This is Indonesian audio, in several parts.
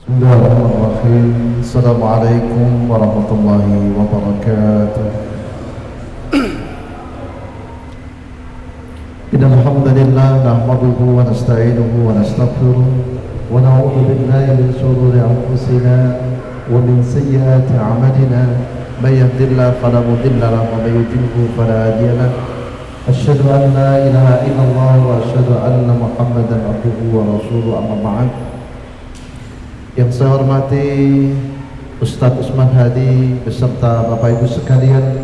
Bismillahirrahmanirrahim. Assalamualaikum warahmatullahi wabarakatuh. Innal hamdalillah nahmaduhu wa nasta'inuhu wa nastaghfiruh wa na'udzu billahi min shururi anfusina wa min sayyiati a'malina. May yahdihillahu fala mudilla lahu wa may yudlilhu fala hadiya lahu. Asyhadu an la ilaha illallah wa asyhadu anna Muhammadan abduhu wa rasuluhu, amma ba'd. Yang saya hormati Ustadz Usman Hadi beserta Bapak Ibu sekalian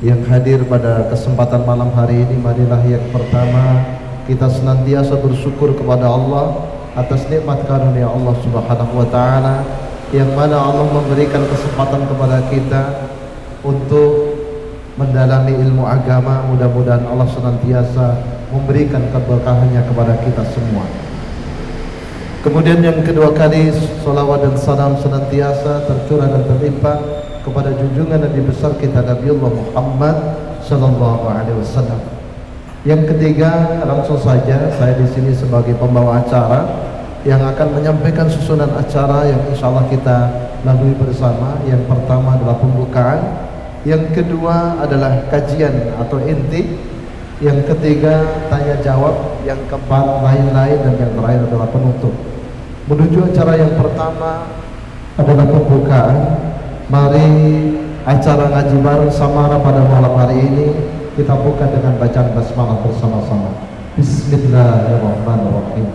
yang hadir pada kesempatan malam hari ini, marilah yang pertama kita senantiasa bersyukur kepada Allah atas nikmat karunia Allah Subhanahu wa taala, yang mana Allah memberikan kesempatan kepada kita untuk mendalami ilmu agama. Mudah-mudahan Allah senantiasa memberikan keberkahannya kepada kita semua. Kemudian yang kedua kali, salawat dan salam senantiasa tercurah dan terlimpah kepada junjungan Nabi besar kita Nabiullah Muhammad sallallahu alaihi wasallam. Yang ketiga, langsung saja saya di sini sebagai pembawa acara yang akan menyampaikan susunan acara yang insyaallah kita lalui bersama. Yang pertama adalah pembukaan, yang kedua adalah kajian atau inti, yang ketiga tanya jawab, yang keempat lain-lain, dan yang terakhir adalah penutup. Menuju acara yang pertama adalah pembukaan. Mari acara ngaji bareng Samara pada malam hari ini kita buka dengan bacaan basmalah bersama-sama. Bismillahirrahmanirrahim.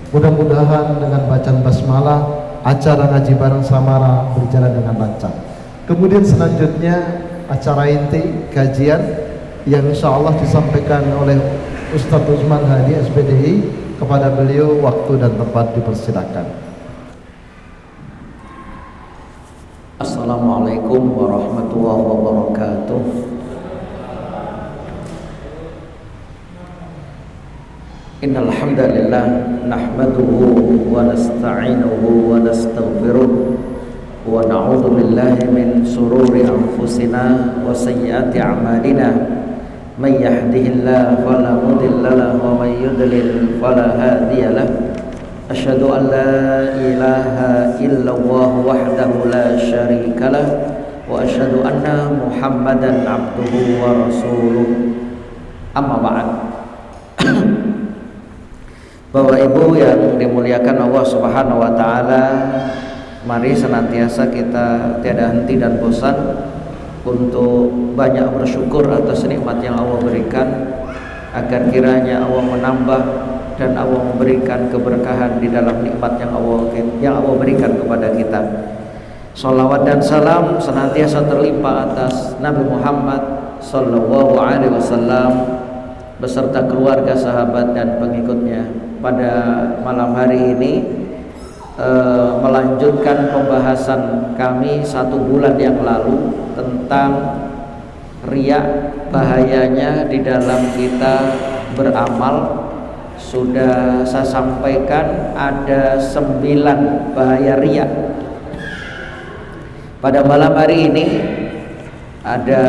Mudah-mudahan dengan bacaan basmalah acara ngaji bareng Samara berjalan dengan lancar. Kemudian selanjutnya acara inti kajian yang insyaallah disampaikan oleh Ustadz Usman Hadi SPDI. Kepada beliau waktu dan tempat dipersilakan. Assalamualaikum warahmatullahi wabarakatuh. Innal hamdalillah nahmaduhu wa nasta'inuhu wa nastaghfiruh wa na'udzu billahi min shururi anfusina wa sayyiati a'malina. Man yahdihillahu fala mudilla lahu wa man yudlil fala hadiya lahu. Asyhadu an la ilaha illallah wahdahu la syarika lah wa asyhadu anna Muhammadan abduhu wa rasuluh. Amma ba'd. Bapak Ibu yang dimuliakan Allah Subhanahu wa taala, mari senantiasa kita tiada henti dan bosan untuk banyak bersyukur atas nikmat yang Allah berikan, agar kiranya Allah menambah dan Allah memberikan keberkahan di dalam nikmat yang Allah berikan kepada kita. Salawat dan salam senantiasa terlimpah atas Nabi Muhammad sallallahu alaihi wasallam beserta keluarga, sahabat dan pengikutnya. Pada malam hari ini melanjutkan pembahasan kami 1 bulan yang lalu tentang riya, bahayanya di dalam kita beramal. Sudah saya sampaikan ada 9 bahaya riya. Pada malam hari ini ada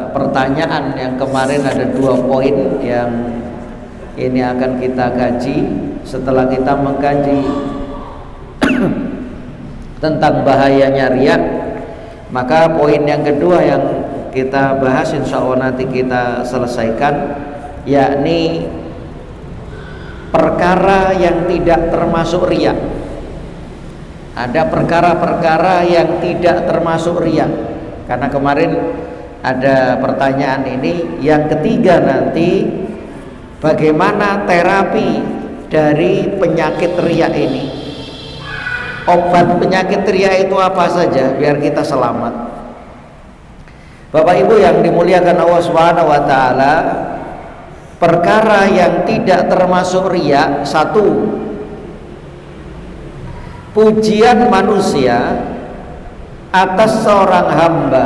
pertanyaan yang kemarin, ada 2 poin yang ini akan kita kaji. Setelah kita mengkaji tentang bahayanya riya, maka poin yang kedua yang kita bahas insya Allah nanti kita selesaikan, yakni perkara yang tidak termasuk riya. Ada perkara-perkara yang tidak termasuk riya. Karena kemarin ada pertanyaan ini. Yang ketiga nanti, bagaimana terapi dari penyakit riya ini? Obat penyakit riya itu apa saja biar kita selamat? Bapak Ibu yang dimuliakan Allah Subhanahu wa taala, perkara yang tidak termasuk riya: 1, pujian manusia atas seorang hamba,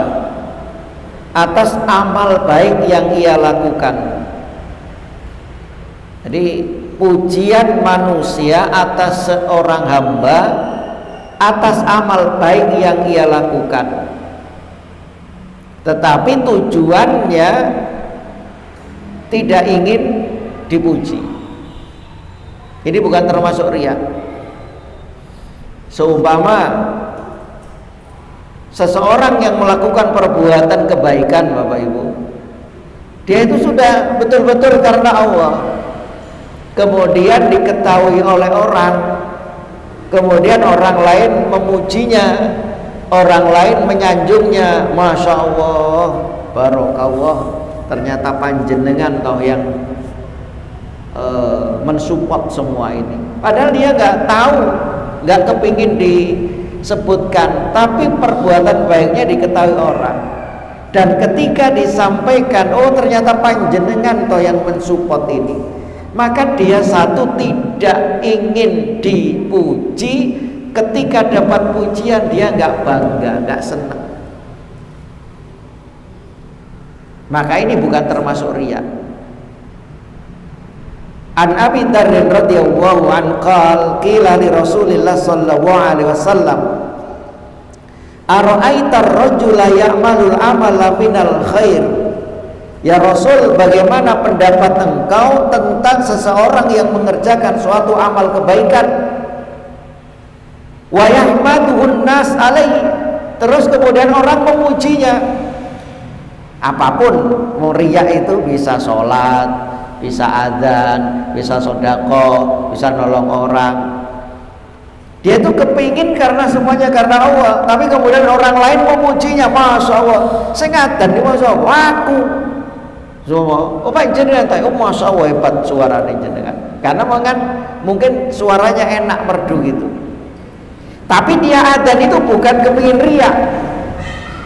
atas amal baik yang ia lakukan. Jadi pujian manusia atas seorang hamba atas amal baik yang ia lakukan, tetapi tujuannya tidak ingin dipuji. Ini bukan termasuk riya. Seumpama seseorang yang melakukan perbuatan kebaikan, Bapak Ibu, dia itu sudah betul-betul karena Allah, kemudian diketahui oleh orang, kemudian orang lain memujinya, orang lain menyanjungnya, Masya Allah, Barokallah, ternyata panjenengan kau yang mensupport semua ini. Padahal dia nggak tahu, nggak kepingin disebutkan, tapi perbuatan baiknya diketahui orang. Dan ketika disampaikan, oh ternyata panjenengan toh yang mensupport ini, maka dia satu tidak ingin dipuji. Ketika dapat pujian dia nggak bangga, nggak senang. Maka ini bukan termasuk riya. An Abi Dzar radhiyallahu anhu qila li Rasulillah sallallahu alaihi wasallam, ara'aita ar-rajula ya'malul amala minal khair. Ya Rasul, bagaimana pendapat engkau tentang seseorang yang mengerjakan suatu amal kebaikan, wa yahmaduhun nas alaihi, terus kemudian orang memujinya. Apapun, mau riya itu bisa sholat, bisa adzan, bisa sedekah, bisa nolong orang. Dia itu kepingin karena semuanya karena Allah, tapi kemudian orang lain memujinya, Masya Allah, saya ngadzan nih, Masya Allah, aku semua, oh Pak jenengan, oh Masya Allah hebat suaranya jenengan, karena mungkin suaranya enak merdu gitu. Tapi dia adzan itu bukan kepingin riya,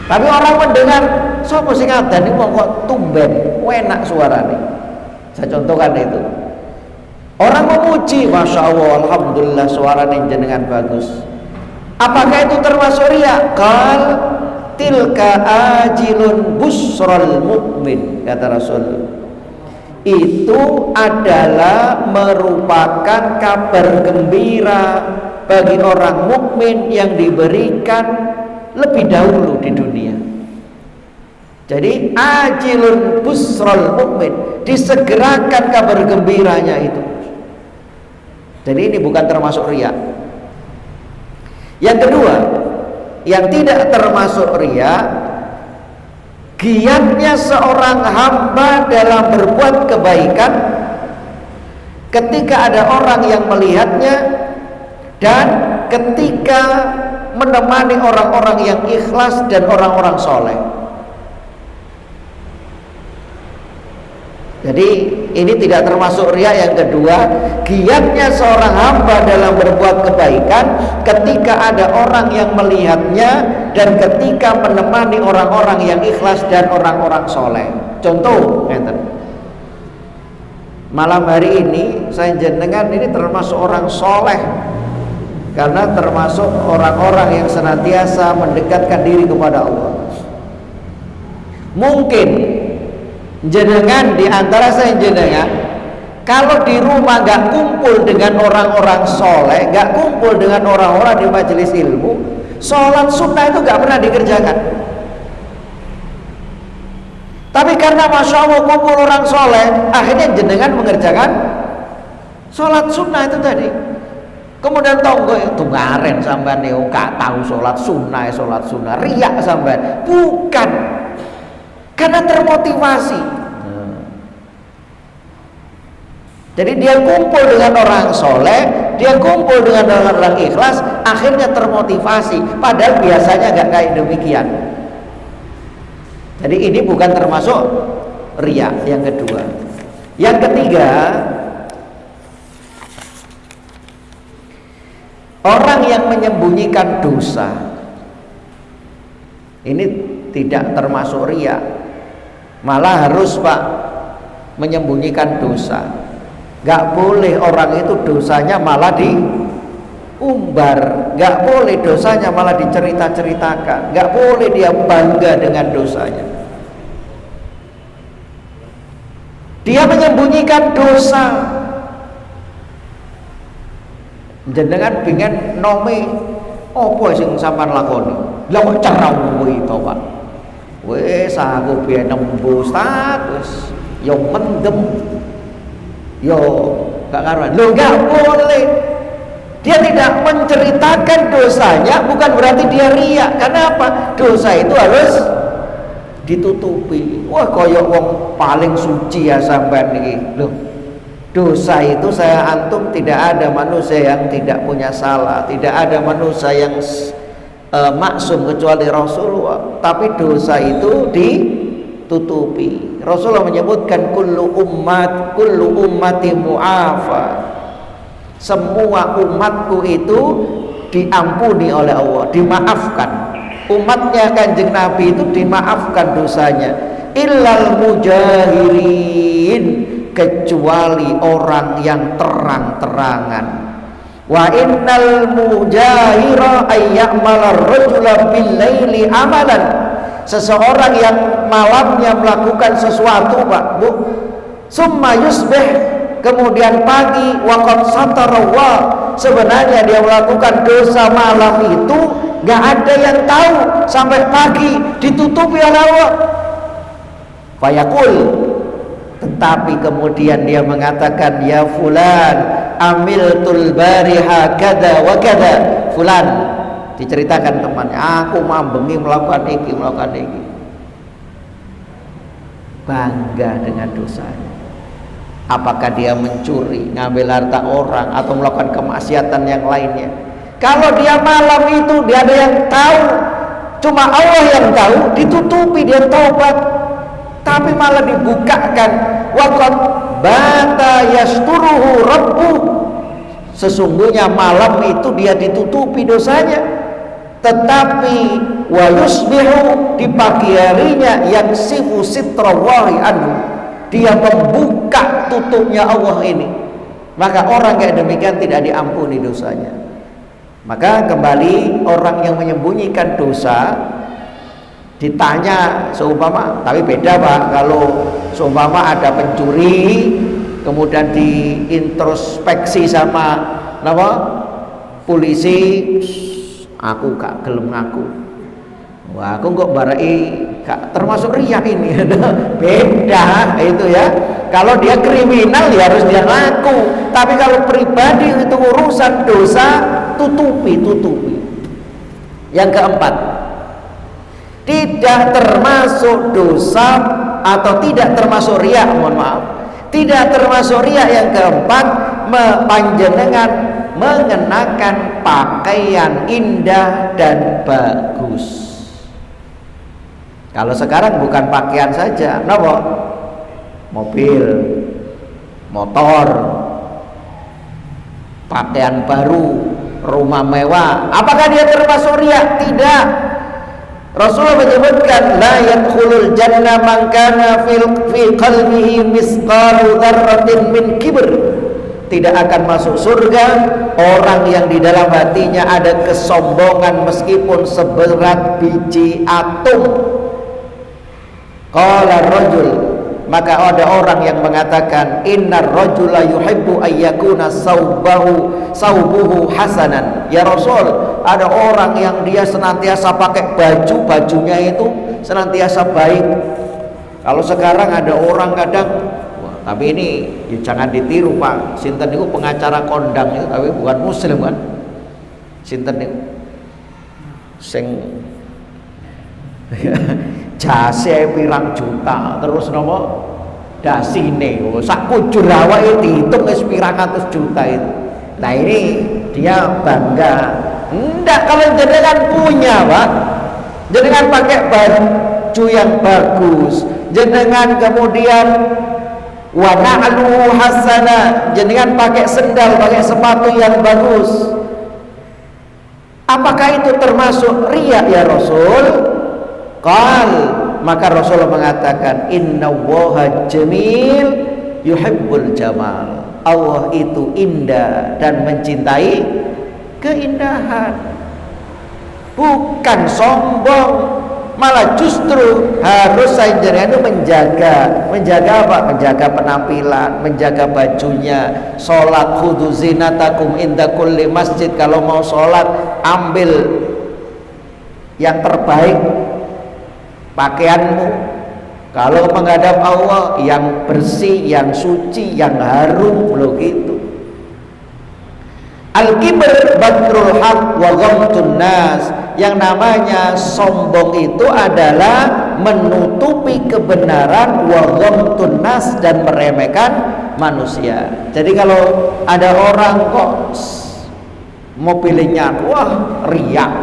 tapi orang mendengar, sopo sing adzan ini mau kok tumben, enak suaranya. Saya contohkan itu. Orang memuji, Masya Allah, Alhamdulillah suaranya jenengan bagus. Apakah itu termasuk riya? Qal tilka ajilun busral mukmin, kata Rasul. Itu adalah merupakan kabar gembira bagi orang mukmin yang diberikan lebih dahulu di dunia. Jadi ajilun busral mukmin, disegerakan kabar gembiranya itu. Jadi ini bukan termasuk riya. Yang kedua, yang tidak termasuk riya, giatnya seorang hamba dalam berbuat kebaikan ketika ada orang yang melihatnya dan ketika menemani orang-orang yang ikhlas dan orang-orang soleh. Jadi ini tidak termasuk riya. Yang kedua, giatnya seorang hamba dalam berbuat kebaikan ketika ada orang yang melihatnya dan ketika menemani orang-orang yang ikhlas dan orang-orang soleh. Contoh, malam hari ini saya jenengan ini termasuk orang soleh, karena termasuk orang-orang yang senantiasa mendekatkan diri kepada Allah. Mungkin jenengan di antara saya jenengan, kalau di rumah gak kumpul dengan orang-orang soleh, gak kumpul dengan orang-orang di majelis ilmu, sholat sunnah itu gak pernah dikerjakan. Tapi karena Masya Allah kumpul orang soleh, akhirnya jenengan mengerjakan sholat sunnah itu tadi. Kemudian tonggo itu ngaren sampean nih, gak tahu sholat sunnah, riak sampean. Bukan, karena termotivasi. Jadi dia kumpul dengan orang soleh, dia kumpul dengan orang ikhlas, akhirnya termotivasi. Padahal biasanya gak kayak demikian. Jadi ini bukan termasuk riya. Yang kedua. Yang ketiga, orang yang menyembunyikan dosa, ini tidak termasuk riya. Malah harus Pak menyembunyikan dosa. Gak boleh orang itu dosanya malah diumbar, gak boleh dosanya malah dicerita-ceritakan, gak boleh dia bangga dengan dosanya. Dia menyembunyikan dosa. Jenengan pengen nome apa sing sampean lakoni? Lah kok cara kuwi to, Pak? Wis aku biyen nembus status yo mendem. Yo gak karuan. Lo gak boleh. Dia tidak menceritakan dosanya, bukan berarti dia riya. Kenapa? Dosa itu harus ditutupi. Wah, koyok wong paling suci ya sampean niki. Loh, dosa itu saya antum tidak ada manusia yang tidak punya salah, tidak ada manusia yang maksum kecuali Rasulullah. Tapi dosa itu ditutupi. Rasulullah menyebutkan kullu ummati mu'afa. Semua umatku itu diampuni oleh Allah, dimaafkan. Umatnya Kanjeng Nabi itu dimaafkan dosanya. Illal mujahirin, kecuali orang yang terang-terangan. Wa innal mujahira ayya'mala ar-rajula bil-laili amalan. Seseorang yang malamnya melakukan sesuatu, Pak, Bu, summa yusbih, kemudian pagi waqad satarallah, sebenarnya dia melakukan dosa malam itu nggak ada yang tahu sampai pagi, ditutupi oleh Allah. Fayaqul, tetapi kemudian dia mengatakan, ya fulan amiltul bariha kada wa kada. Fulan, diceritakan temannya, aku mambengi melakukan ini. Bangga dengan dosanya. Apakah dia mencuri, ngambil harta orang, atau melakukan kemaksiatan yang lainnya? Kalau dia malam itu dia ada yang tahu, cuma Allah yang tahu, ditutupi, dia taubat. Tapi malah dibukakan, waqad bata yasturuhu rabbuh, sesungguhnya malam itu dia ditutupi dosanya. Tetapi wa yusbihu, di pagi harinya, yang sifu sitrallahi anhu, dia membuka tutupnya Allah ini. Maka orang kayak demikian tidak diampuni dosanya. Maka kembali, orang yang menyembunyikan dosa ditanya seumpama, tapi beda Pak, kalau seumpama ada pencuri kemudian diintrospeksi sama polisi, aku gak gelem ngaku. Wah, aku kok barai gak termasuk riya ini. Beda itu ya. Kalau dia kriminal ya harus dia ngaku. Tapi kalau pribadi itu urusan dosa, tutupi. Yang keempat, tidak termasuk dosa atau tidak termasuk riya, mohon maaf, tidak termasuk riya. Yang keempat, panjenengan mengenakan pakaian indah dan bagus. Kalau sekarang bukan pakaian saja, kenapa? Mobil, motor, pakaian baru, rumah mewah. Apakah dia termasuk riya? Tidak. Rasulullah menyebutkan, la yadkhulul jannah man kana fi qalbihi misqalu dzarratin min kibr. Tidak akan masuk surga orang yang di dalam hatinya ada kesombongan meskipun seberat biji atom. Qala rajul, maka ada orang yang mengatakan, innar rajula yuhibbu ayyakuna saubuhu hasanan. Ya Rasul, ada orang yang dia senantiasa pakai bajunya itu senantiasa baik. Kalau sekarang ada orang kadang, wah, tapi ini ya jangan ditiru Pak, sinten itu pengacara kondang itu, tapi bukan muslim kan. Sinten itu sing jase pirang juta, terus nopo dasine sak kujur awake dihitung wis pirang atus juta itu. Nah ini dia bangga. Enggak, kalau jenengan punya Pak, jenengan pakai baju yang bagus, jenengan kemudian wa na'lu hasana, jenengan pakai sendal, pakai sepatu yang bagus, apakah itu termasuk riya ya Rasul? Qal, maka Rasulullah mengatakan, innallaha jamil yuhibbul jamal. Allah itu indah dan mencintai keindahan. Bukan sombong, malah justru harus saya itu menjaga apa? Menjaga penampilan, menjaga bajunya. Salat, khudhu zinatakum inda kulli masjid. Kalau mau salat, ambil yang terbaik pakaianmu. Kalau menghadap Allah, yang bersih, yang suci, yang harum, loh gitu. Al-kibr batrul haq wa ghamtun nas. Yang namanya sombong itu adalah menutupi kebenaran, wa ghamtun nas, dan meremehkan manusia. Jadi kalau ada orang kok mobilnya wah riak,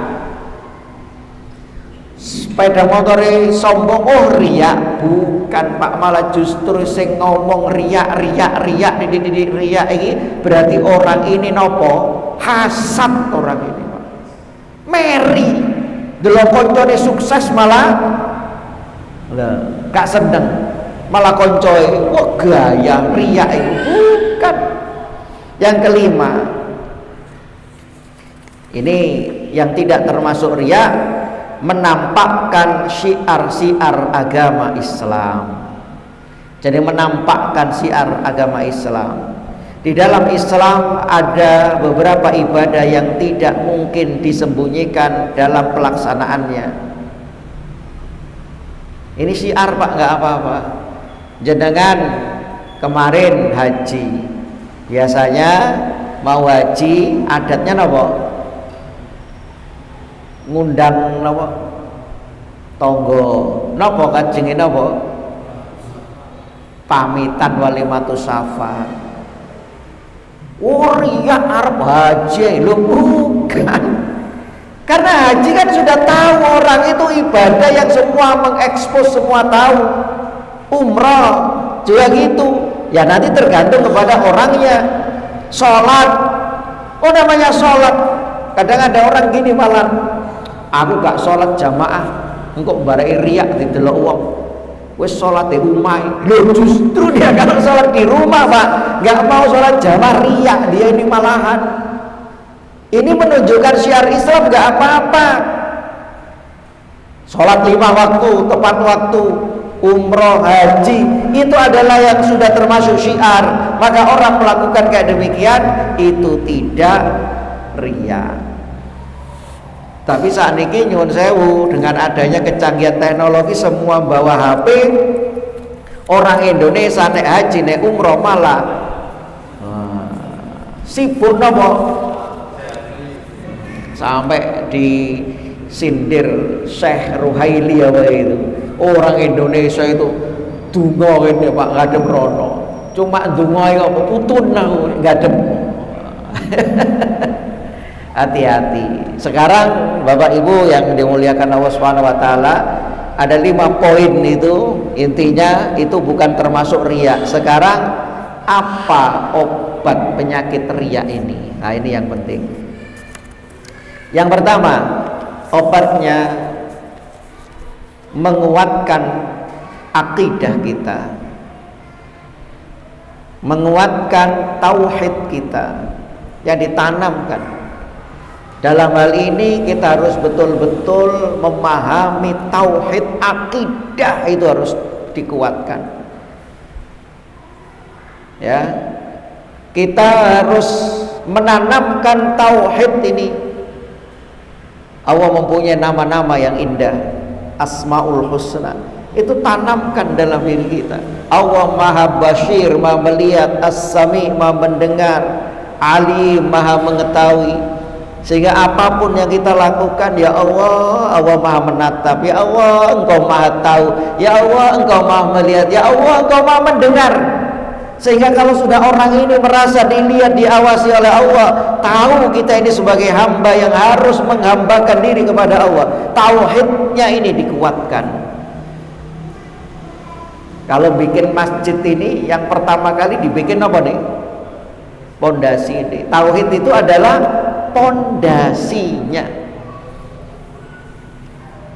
sepeda motornya sombong, oh riak. Bukan Pak, malah justru sing ngomong riak riak ini berarti orang ini nopo hasad orang ini Pak. Meri delok koncone sukses malah gak seneng, malah koncoe wah gaya riak itu. Bukan. Yang kelima, ini yang tidak termasuk riak, menampakkan syiar-syiar agama Islam. Jadi menampakkan syiar agama Islam. Di dalam Islam ada beberapa ibadah yang tidak mungkin disembunyikan dalam pelaksanaannya. Ini syiar Pak, nggak apa-apa. Jenengan kemarin haji, biasanya mau haji adatnya nopo? Ngundang nopo? Tonggo nopo kajenge nopo? Pamitan walimatus safar. Riak arep haji lo, bukan. Karena haji kan sudah tahu orang itu ibadah yang semua mengekspos, semua tahu. Umrah juga gitu. Ya nanti tergantung kepada orangnya. Sholat, oh namanya sholat. Kadang ada orang gini malah, aku gak sholat jamaah, engkau barai riak di delok wong. Wes sholat di rumah. Loh justru dia kalau sholat di rumah Pak, gak mau sholat jamaah, riak dia ini malahan. Ini menunjukkan syiar Islam gak apa-apa. Sholat 5 waktu, tepat waktu, umroh, haji, itu adalah yang sudah termasuk syiar. Maka orang melakukan kayak demikian itu tidak riya. Tapi saat ini nyuwun sewu, dengan adanya kecanggihan teknologi semua bawa HP. Orang Indonesia nek haji nek umroh malah sibuk nopo sampai disindir Syekh Ruhaili apa itu. Orang Indonesia itu dungo ini Pak ngadem rono. Cuma dungo kok putun aku ngadem. Hati-hati. Sekarang Bapak Ibu yang dimuliakan Allah Subhanahu wa taala, ada 5 poin itu, intinya itu bukan termasuk riya. Sekarang apa obat penyakit riya ini? Nah, ini yang penting. Yang pertama, obatnya menguatkan akidah kita, menguatkan tauhid kita yang ditanamkan. Dalam hal ini kita harus betul-betul memahami tauhid, akidah itu harus dikuatkan. Ya, kita harus menanamkan tauhid ini. Allah mempunyai nama-nama yang indah, Asmaul Husna. Itu tanamkan dalam diri kita. Allah Maha Basyir, Maha melihat, As-Sami, Maha mendengar, Alim, Maha mengetahui. Sehingga apapun yang kita lakukan, ya Allah, Allah Maha menatap, ya Allah Engkau Maha tahu, ya Allah Engkau Maha melihat, ya Allah Engkau Maha mendengar. Sehingga kalau sudah orang ini merasa dilihat, diawasi oleh Allah, tahu kita ini sebagai hamba yang harus menghambakan diri kepada Allah, tauhidnya ini dikuatkan. Kalau bikin masjid ini yang pertama kali dibikin apa nih? Pondasi ini. Tauhid itu adalah pondasinya.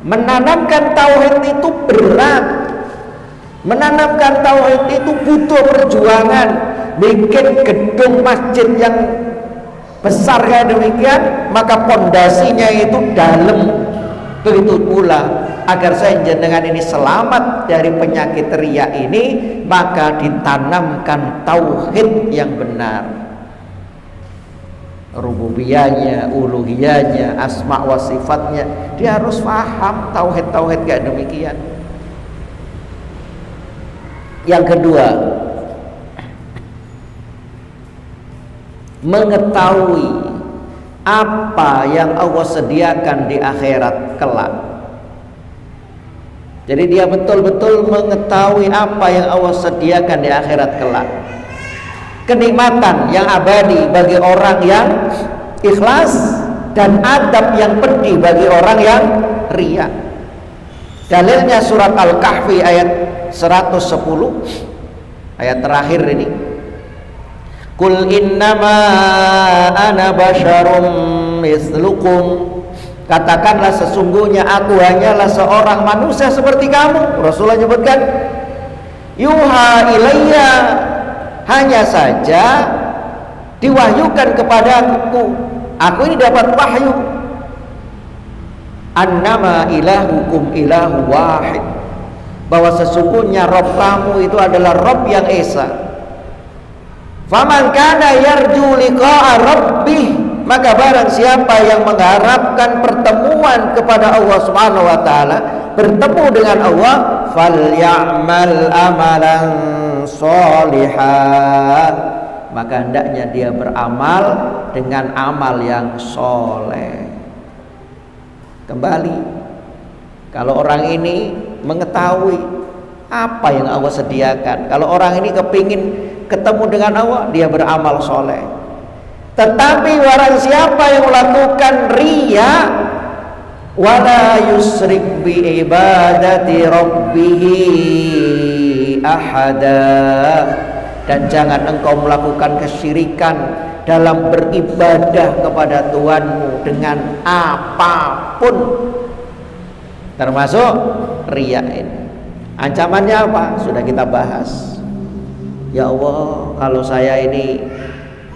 Menanamkan tauhid itu berat. Menanamkan tauhid itu butuh perjuangan. Bikin gedung masjid yang besar kayak demikian, maka pondasinya itu dalam. Begitu pula agar saya jenengan ini selamat dari penyakit riya ini, maka ditanamkan tauhid yang benar. Rububiyahnya, uluhiyahnya, asma wa sifatnya, dia harus paham tauhid-tauhid kayak demikian. Yang kedua, mengetahui apa yang Allah sediakan di akhirat kelak. Jadi dia betul-betul mengetahui apa yang Allah sediakan di akhirat kelak. Kenikmatan yang abadi bagi orang yang ikhlas, dan adab yang pedih bagi orang yang riya. Dalilnya surat Al-Kahfi ayat 110, ayat terakhir ini. Qul innama ana basyarum mislukum. Katakanlah sesungguhnya aku hanyalah seorang manusia seperti kamu. Rasulullah menyebutkan yuha ilayya, hanya saja diwahyukan kepadaku. Aku ini dapat wahyu annama ilahukum ilahu wahid, bahwa sesungguhnya Rabb kamu itu adalah Rabb yang esa. Faman kana yarju liqa'a rabbih, maka barang siapa yang mengharapkan pertemuan kepada Allah Subhanahu wa taala, bertemu dengan Allah, falyamal amalan sholihan, maka hendaknya dia beramal dengan amal yang soleh. Kembali, kalau orang ini mengetahui apa yang Allah sediakan, kalau orang ini kepingin ketemu dengan Allah, dia beramal soleh. Tetapi barang siapa yang melakukan riya, wala yusrik bi ibadati rabbihi ahada, dan jangan engkau melakukan kesyirikan dalam beribadah kepada Tuhanmu dengan apapun, termasuk riya ini. Ancamannya apa? Sudah kita bahas. Ya Allah, kalau saya ini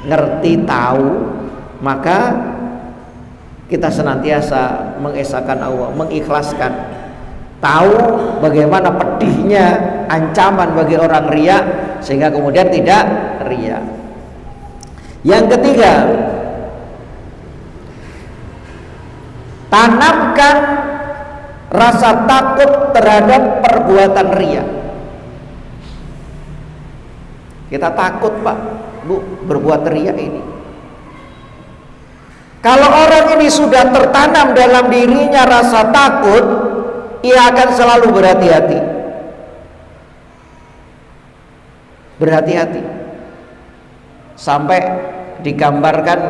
ngerti tahu, maka kita senantiasa mengesahkan Allah, mengikhlaskan. Tahu bagaimana pedihnya ancaman bagi orang riya, sehingga kemudian tidak riya. Yang ketiga, tanamkan rasa takut terhadap perbuatan riya. Kita takut, Pak, Bu, berbuat riya ini. Kalau orang ini sudah tertanam dalam dirinya rasa takut, ia akan selalu berhati-hati. Berhati-hati. Sampai digambarkan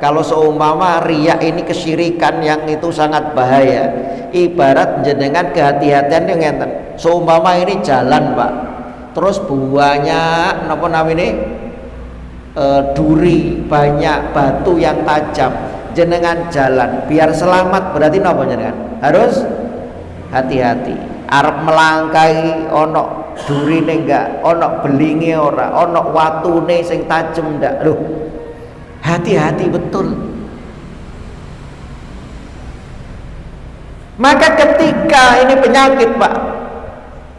kalau seumpama riya ini kesyirikan yang itu sangat bahaya. Ibarat jenengan kehati-hatian yang ngenten. Seumpama ini jalan, Pak, terus banyak napa namanya duri, banyak batu yang tajam, jenengan jalan biar selamat, berarti napa jenengan harus hati-hati. Arep melangkai ono durine enggak, ono belinge ora, ono watune sing tajem ndak, lho hati-hati betul. Maka ketika ini penyakit, Pak,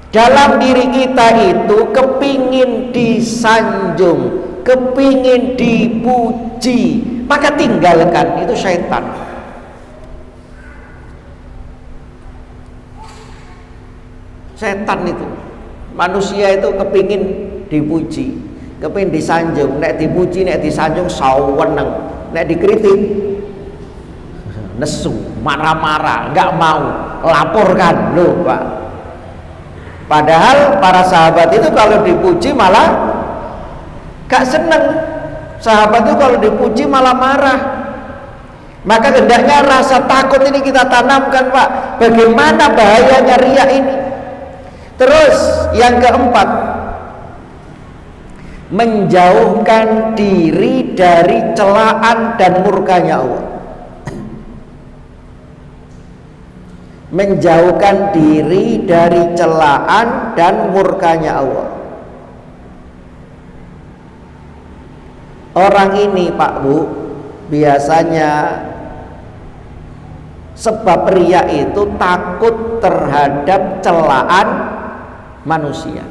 dalam diri kita itu kepingin disanjung, kepingin dipuji, maka tinggalkan, itu syaitan. Setan itu, manusia itu kepingin dipuji, kepingin disanjung. Nek dipuji, nek disanjung saweneng, nek dikritik nesu, marah-marah, nggak mau, laporkan, loh Pak. Padahal para sahabat itu kalau dipuji malah gak seneng. Sahabat itu kalau dipuji malah marah. Maka hendaknya rasa takut ini kita tanamkan, Pak. Bagaimana bahayanya riya ini. Terus yang keempat, menjauhkan diri dari celaan dan murkanya Allah. Menjauhkan diri dari celaan dan murkanya Allah. Orang ini, Pak Bu, biasanya sebab riya itu takut terhadap celaan manusia.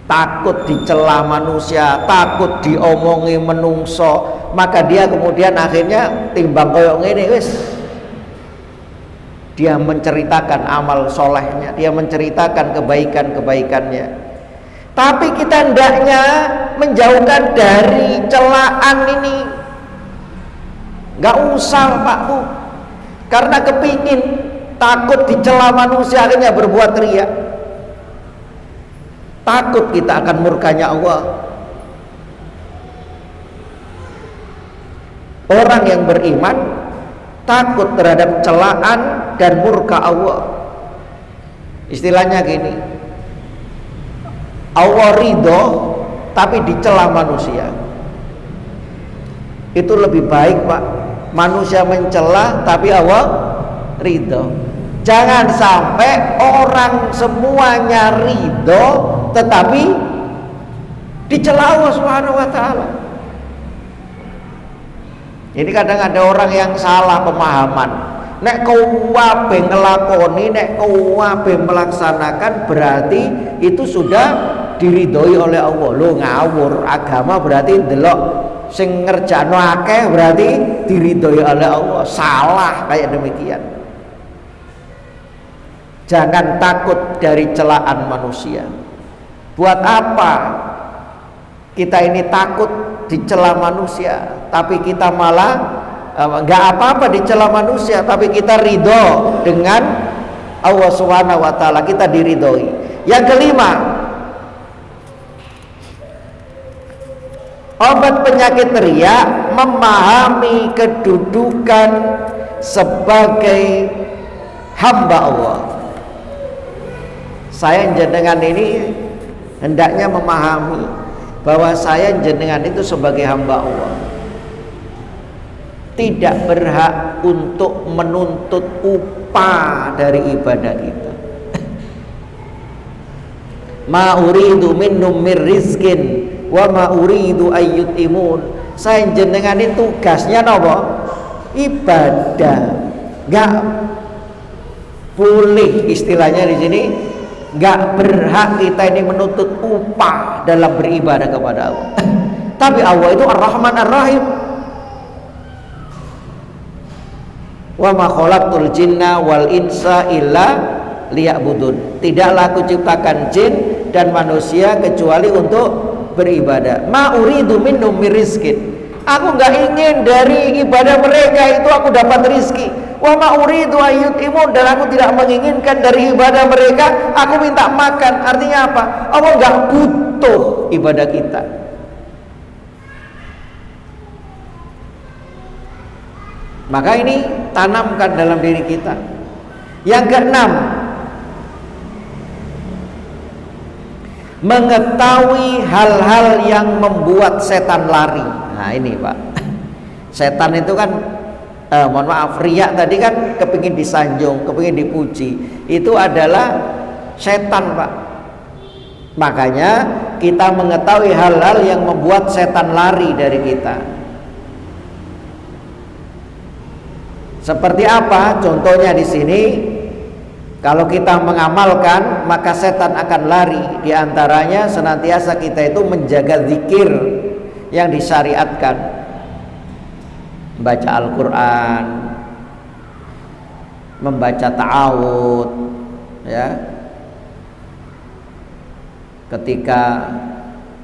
Takut dicela manusia, takut diomongi menungso, maka dia kemudian akhirnya timbang koyok ngene wis. Dia menceritakan amal solehnya, dia menceritakan kebaikan-kebaikannya. Tapi kita hendaknya menjauhkan dari celaan ini. Nggak usah Pak Bu, karena kepingin takut dicela manusia akhirnya berbuat riya. Takut kita akan murkanya Allah. Orang yang beriman takut terhadap celaan dan murka Allah. Istilahnya gini, Allah ridho tapi dicela manusia. Itu lebih baik Pak, manusia mencela tapi Allah ridho. Jangan sampai orang semuanya ridho tetapi dicela Allah Subhanahu wa taala. Ini kadang ada orang yang salah pemahaman. Nek kuwabe ngelakoni, nek kuwabe melaksanakan, berarti itu sudah diridhoi oleh Allah. Lo ngawur, agama berarti delok sing ngerjakno akeh berarti diridhoi oleh Allah. Salah kayak demikian. Jangan takut dari celaan manusia. Buat apa kita ini takut dicela manusia, tapi kita malah nggak apa-apa dicela manusia, tapi kita ridho dengan Allah Subhanahu wa taala, kita diridhoi. Yang kelima, obat penyakit riya memahami kedudukan sebagai hamba Allah. Saya jenengan ini hendaknya memahami bahwa saya jenengan itu sebagai hamba Allah tidak berhak untuk menuntut upah dari ibadah kita. Ma uridu minhum mir rizkin wa ma uridu ayyutimun. Saya jenengan itu tugasnya nopo? Ibadah. Enggak boleh istilahnya di sini, enggak berhak kita ini menuntut upah dalam beribadah kepada Allah. Tapi Allah itu Ar-Rahman Ar-Rahim. Wa ma khalaqtul jinna wal insa illa liya'budun. Tidaklah aku ciptakan jin dan manusia kecuali untuk beribadah. Ma uridu minhum mir rizkin. Aku enggak ingin dari ibadah mereka itu aku dapat rizki. Wa ma uridu ayyutimun, dan aku tidak menginginkan dari ibadah mereka aku minta makan. Artinya apa? Allah enggak butuh ibadah kita. Maka ini tanamkan dalam diri kita. Yang keenam, mengetahui hal-hal yang membuat setan lari. Nah ini Pak, setan itu kan mohon maaf, riya tadi kan kepingin disanjung, kepingin dipuji. Itu adalah setan Pak. Makanya kita mengetahui hal-hal yang membuat setan lari dari kita. Seperti apa? Contohnya di sini, kalau kita mengamalkan maka setan akan lari. Di antaranya senantiasa kita itu menjaga zikir yang disyariatkan, membaca Al-Quran, membaca ta'awud, ya. Ketika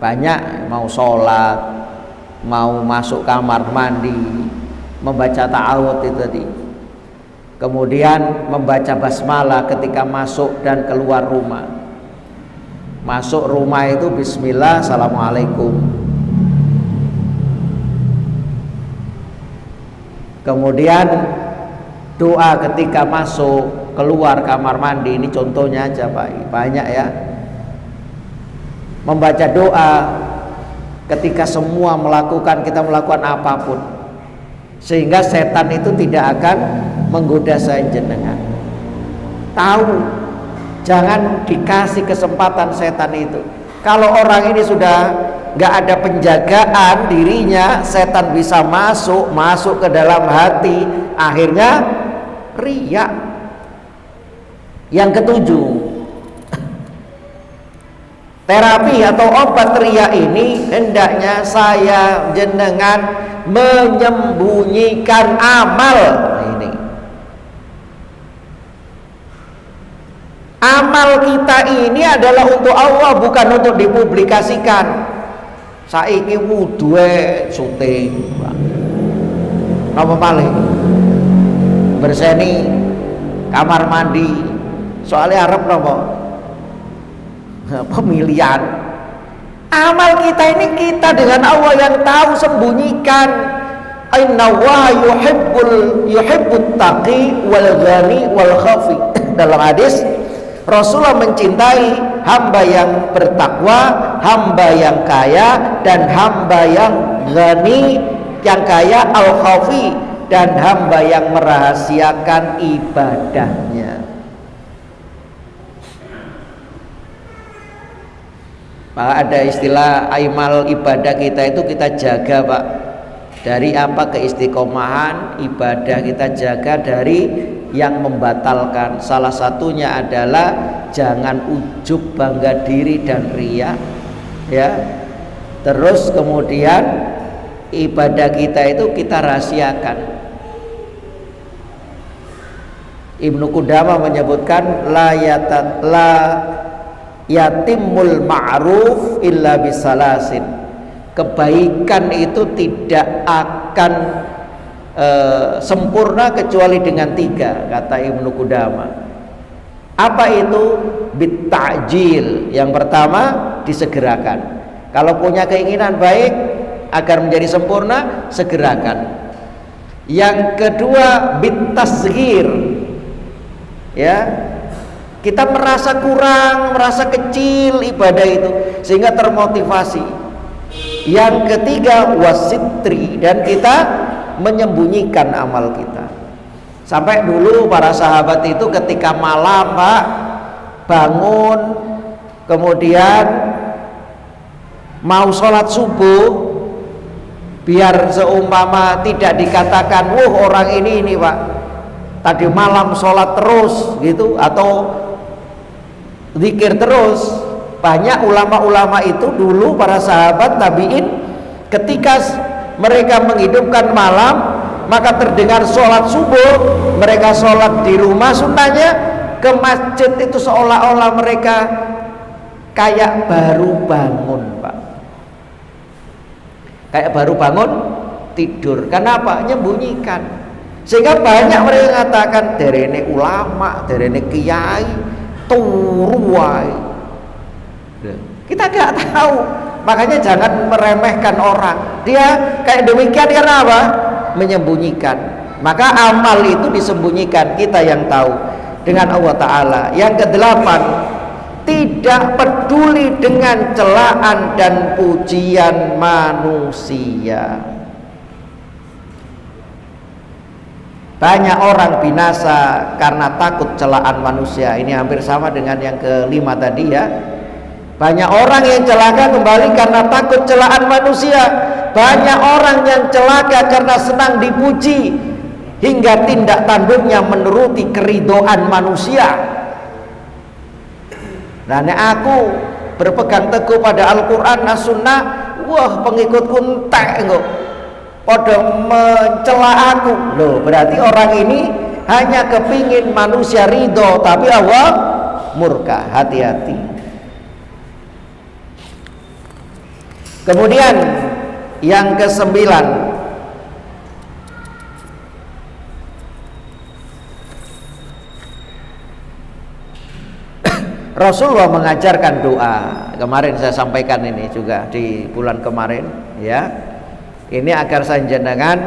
banyak mau sholat, mau masuk kamar mandi, membaca ta'awud itu tadi. Kemudian membaca basmalah ketika masuk dan keluar rumah. Masuk rumah itu bismillah, assalamualaikum. Kemudian doa ketika masuk keluar kamar mandi. Ini contohnya aja Pak, banyak ya. Membaca doa ketika kita melakukan apapun, sehingga setan itu tidak akan menggoda saya jenengan. Tahu, jangan dikasih kesempatan setan itu. Kalau orang ini sudah nggak ada penjagaan dirinya, setan bisa masuk ke dalam hati, akhirnya riya. Yang ketujuh, terapi atau obat riya ini hendaknya saya jenengan menyembunyikan amal. Ini amal kita ini adalah untuk Allah, bukan untuk dipublikasikan. Saiki wuduhe syuting, Pak. Napa malih? Berseni kamar mandi. Soalnya arep napa? Pemilihan. Amal kita ini kita dengan Allah yang tahu sembunyikan. Inna wa yuhibbut taqi wal ghani wal khafi. Dalam hadis Rasulullah mencintai hamba yang bertakwa, hamba yang kaya, dan hamba yang ghani, yang kaya, al khafi, dan hamba yang merahasiakan ibadahnya. Pak, ada istilah amal ibadah kita itu kita jaga, Pak. Dari apa? Keistiqomahan ibadah kita jaga dari yang membatalkan. Salah satunya adalah jangan ujub, bangga diri dan riya, ya. Terus kemudian ibadah kita itu kita rahasiakan. Ibnu Qudamah menyebutkan la yatimul ma'ruf illa bisalasin. Kebaikan itu tidak akan sempurna kecuali dengan 3, kata Ibnu Qudamah. Apa itu? Bitta'jil. Yang pertama, disegerakan. Kalau punya keinginan baik agar menjadi sempurna, segerakan. Yang kedua, bittasghir. Ya, kita merasa kurang, merasa kecil ibadah itu sehingga termotivasi. Yang ketiga, wasitri, dan kita menyembunyikan amal kita. Sampai dulu para sahabat itu ketika malam, Pak, bangun kemudian mau sholat subuh, biar seumpama tidak dikatakan orang ini Pak tadi malam sholat terus gitu, atau zikir terus. Banyak ulama-ulama itu dulu, para sahabat tabi'in, ketika mereka menghidupkan malam, maka terdengar sholat subuh, mereka sholat di rumah sunnahnya, ke masjid itu seolah-olah mereka kayak baru bangun, Pak. Kayak baru bangun tidur. Kenapa? Menyembunyikan. Sehingga banyak mereka mengatakan derene ulama, derene kiai, turuai. Kita gak tahu. Makanya jangan meremehkan orang. Dia kayak demikian karena apa? Menyembunyikan. Maka amal itu disembunyikan, kita yang tahu dengan Allah Ta'ala. Yang kedelapan, tidak peduli dengan celaan dan pujian manusia. Banyak orang binasa karena takut celaan manusia. Ini hampir sama dengan yang kelima tadi, ya. Banyak orang yang celaka kembali karena takut celaan manusia. Banyak orang yang celaka karena senang dipuji, hingga tindak tanduknya menuruti keridoan manusia. Nah, aku berpegang teguh pada Al-Quran, As-Sunnah, wah pengikutku entek kok, pada mencela aku. Loh, berarti orang ini hanya kepingin manusia ridho, tapi Allah murka. Hati-hati. Kemudian yang ke-9, Rasulullah mengajarkan doa. Kemarin saya sampaikan ini juga di bulan kemarin, ya. Ini agar jenengan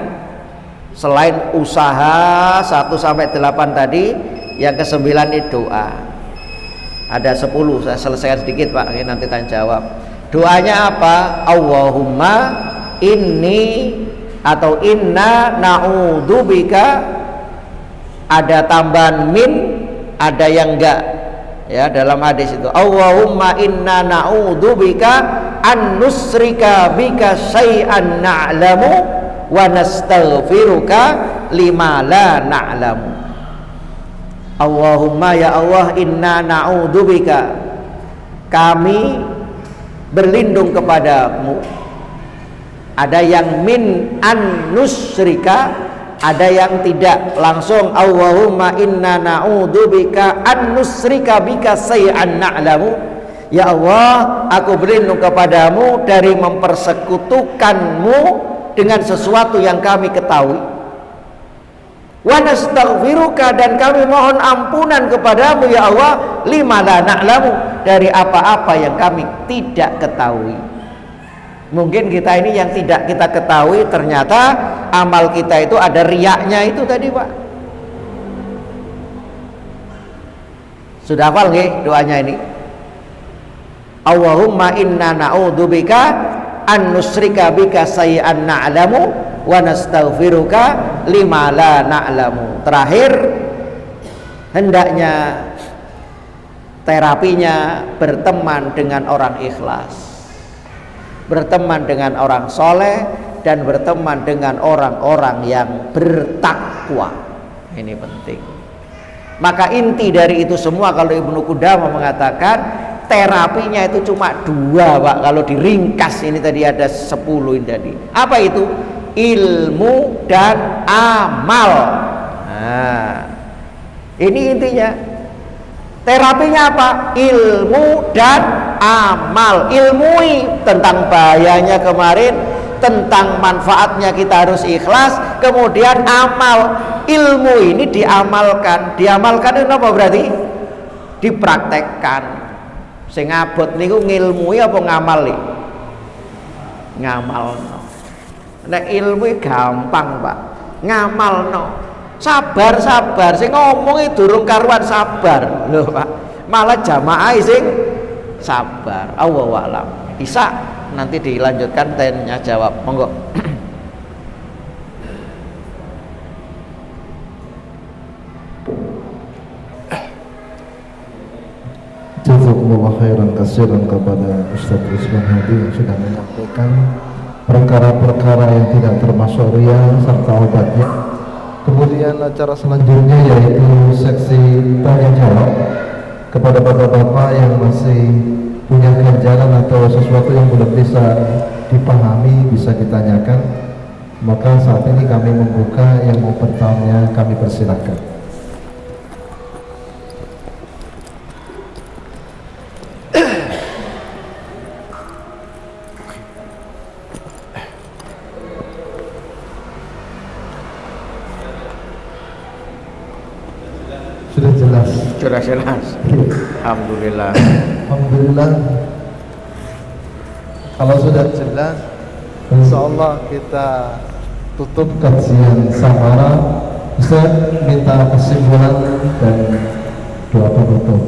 selain usaha 1 sampai 8 tadi, yang ke-9 itu doa. Ada 10, saya selesaikan sedikit, Pak, ini nanti tanya jawab. Doanya apa? Allahumma inni atau inna na'udzubika, ada tambahan min, ada yang enggak, ya, dalam hadis itu. Allahumma inna na'udzubika an nusrika bika syai'an na'lamu wa nastaghfiruka lima la na'lamu. Allahumma, ya Allah, inna na'udzubika, kami berlindung kepadamu. Ada yang min an nusrika, ada yang tidak langsung. Allahumma inna na'udzubika an nusrika bika syai'an na'lamu, Ya Allah, aku berlindung kepadamu dari mempersekutukanmu dengan sesuatu yang kami ketahui. Wa nastaghfiruka, dan kami mohon ampunan kepadamu ya Allah, lima la na'lamu, dari apa-apa yang kami tidak ketahui. Mungkin kita ini yang tidak kita ketahui, ternyata amal kita itu ada riyaknya itu tadi, Pak. Sudah hafal nggih doanya ini? Allahumma inna na'udzubika an nusyrika bika sayyi'an na'lamu wa nastaghfiruka lima la na'lamu. Terakhir, hendaknya terapinya berteman dengan orang ikhlas, berteman dengan orang soleh, dan berteman dengan orang-orang yang bertakwa. Ini penting. Maka inti dari itu semua, kalau Ibnu Qudamah mengatakan terapinya itu cuma dua, Pak. Kalau diringkas ini tadi ada 10 ini tadi. Apa itu? Ilmu dan amal. Nah, ini intinya. Terapinya apa? Ilmu dan amal. Ilmui tentang bahayanya kemarin, tentang manfaatnya kita harus ikhlas. Kemudian amal, ilmu ini diamalkan. Diamalkan itu apa berarti? Dipraktekkan. Sing abot niku ngilmui apa ngamali? Ngamalno. Nek ilmu gampang, Pak. Ngamalno. Sabar. Sing ngomong durung karuan sabar. Lho, Pak. Malah jamaah sing sabar. Allahu a'lam. Bisa nanti dilanjutkan tanya jawab. Monggo. Jazakumullah khairan katsiran kepada Ustaz Rizwan Hadi yang sudah menyampaikan perkara-perkara yang tidak termasuk riya serta obatnya. Kemudian acara selanjutnya yaitu seksi tanya jawab kepada bapak-bapak yang masih punya ganjalan atau sesuatu yang belum bisa dipahami, bisa ditanyakan. Maka saat ini kami membuka, yang mau bertanya kami persilakan. Sudah jelas. Alhamdulillah. Alhamdulillah. Kalau sudah jelas, insyaallah kita tutup kajian samara. Ustaz minta kesimpulan dan doa penutup.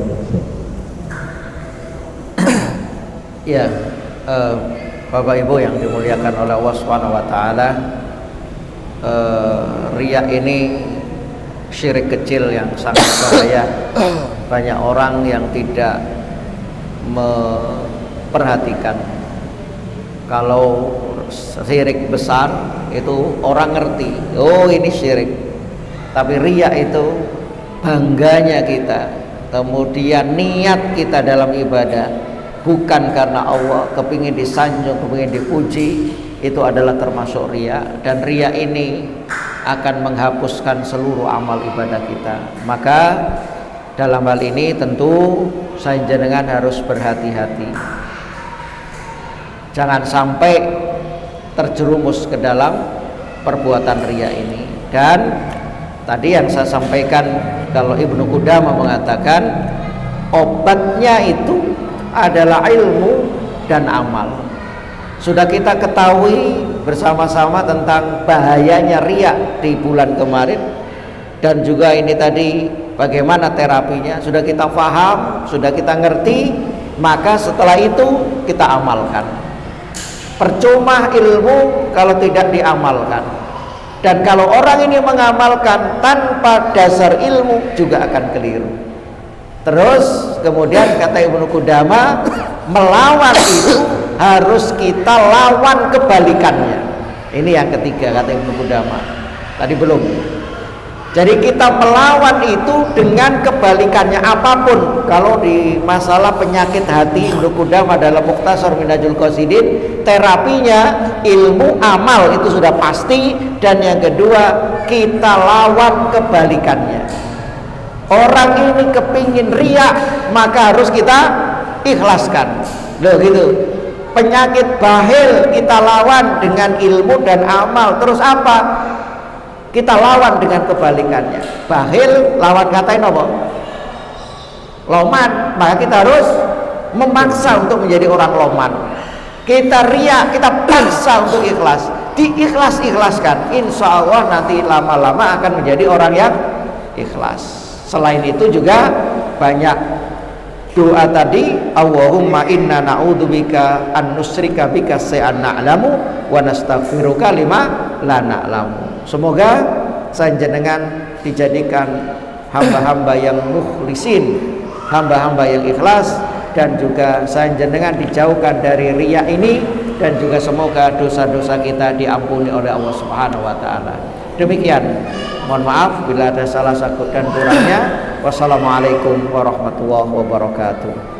Ya, Bapak Ibu yang dimuliakan oleh Allah Subhanahu wa taala, riya ini syirik kecil yang sangat bahaya. Banyak orang yang tidak memperhatikan. Kalau syirik besar itu orang ngerti, oh ini syirik. Tapi riya itu bangganya kita, kemudian niat kita dalam ibadah bukan karena Allah, kepingin disanjung, kepingin dipuji, itu adalah termasuk riya. Dan riya ini akan menghapuskan seluruh amal ibadah kita. Maka dalam hal ini tentu saya jenengan harus berhati-hati, jangan sampai terjerumus ke dalam perbuatan riya ini. Dan tadi yang saya sampaikan, kalau Ibnu Qudamah mengatakan obatnya itu adalah ilmu dan amal. Sudah kita ketahui bersama-sama tentang bahayanya riya di bulan kemarin, dan juga ini tadi bagaimana terapinya sudah kita paham, sudah kita ngerti. Maka setelah itu kita amalkan. Percuma ilmu kalau tidak diamalkan. Dan kalau orang ini mengamalkan tanpa dasar ilmu juga akan keliru. Terus kemudian kata Ibnu Qudamah, melawan itu harus kita lawan kebalikannya. Ini yang ketiga kata Ibnu Qudamah. Tadi belum. Jadi kita melawan itu dengan kebalikannya apapun. Kalau di masalah penyakit hati, Ibnu Qudamah dalam Mukhtasar Minhajul Qasidin, terapinya ilmu amal itu sudah pasti. Dan yang kedua, kita lawan kebalikannya. Orang ini kepingin riya, maka harus kita ikhlaskan. Loh gitu. Penyakit bakhil kita lawan dengan ilmu dan amal. Terus apa? Kita lawan dengan kebalikannya. Bakhil lawan katain apa? Loman. Maka kita harus memaksa untuk menjadi orang loman. Kita riya, kita paksa untuk ikhlas. Diikhlas-ikhlaskan, insya Allah nanti lama-lama akan menjadi orang yang ikhlas. Selain itu juga banyak doa tadi, Allahumma inna na'udzubika an nusyrika bika syai'an na'lamu wa nastaghfiruka lima la na'lamu. Semoga sanjenengan dijadikan hamba-hamba yang mukhlisin, hamba-hamba yang ikhlas, dan juga sanjenengan dijauhkan dari riya ini, dan juga semoga dosa-dosa kita diampuni oleh Allah Subhanahu wa taala. Demikian, mohon maaf bila ada salah dan kurangnya. Wassalamualaikum warahmatullahi wabarakatuh.